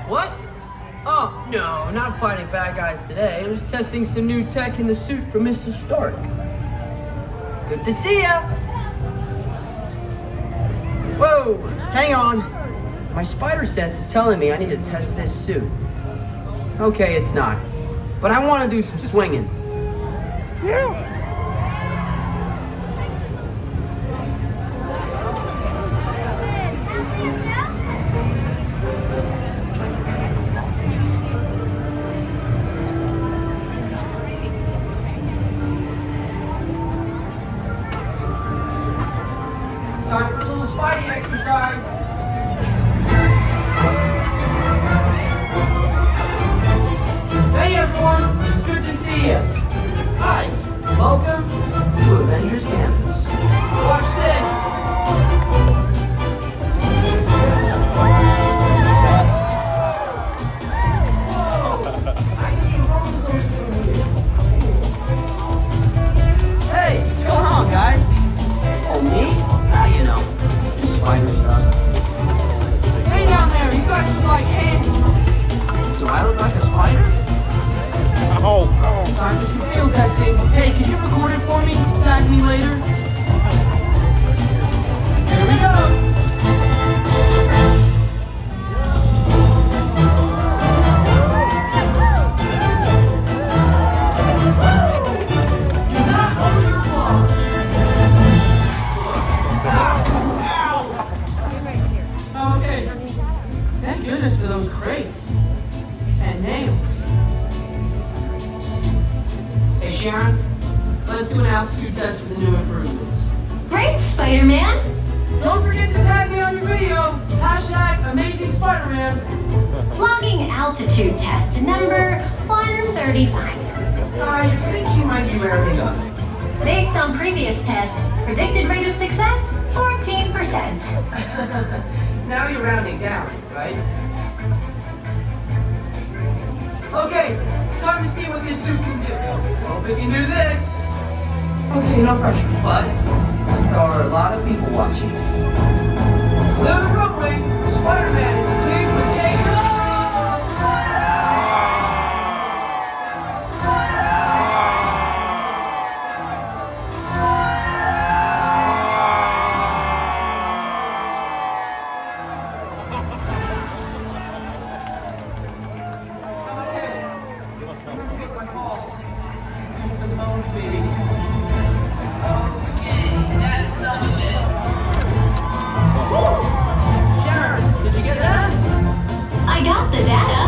What? Oh, no, not fighting bad guys today. I was testing some new tech in the suit for Mr. Stark. Good to see ya! Whoa, hang on. My spider sense is telling me I need to test this suit. Okay, it's not. But I want to do some swinging. Yeah. Time for a little Spidey exercise. Hey everyone, it's good to see you. Hi, welcome to Avengers Campus. Watch this. Whoa! I can see a roller coaster from here. Hey, what's going on, guys? Oh, me? You know, just spider stuff. Hey down there, you guys look like ants. Do I look like a spider? Oh. Time for some field testing. Hey, could you record it for me? Tag me later. Here we go. Do not hold your wall. Okay. Thank goodness for those crates. And nails. Hey Sharon, let's do an altitude test with the new improvements. Great, Spider-Man. Don't forget to tag me on your video. Hashtag Amazing Spider-Man. Logging altitude test number 135. I think you might be rounding up. Based on previous tests, predicted rate of success, 14%. Now you're rounding down, right? Okay, it's time to see what this suit can do. Hope it can do this. Okay, no pressure, but there are a lot of people watching. Clear the runway. Spider-Man is cleared for takeoff. I got the data.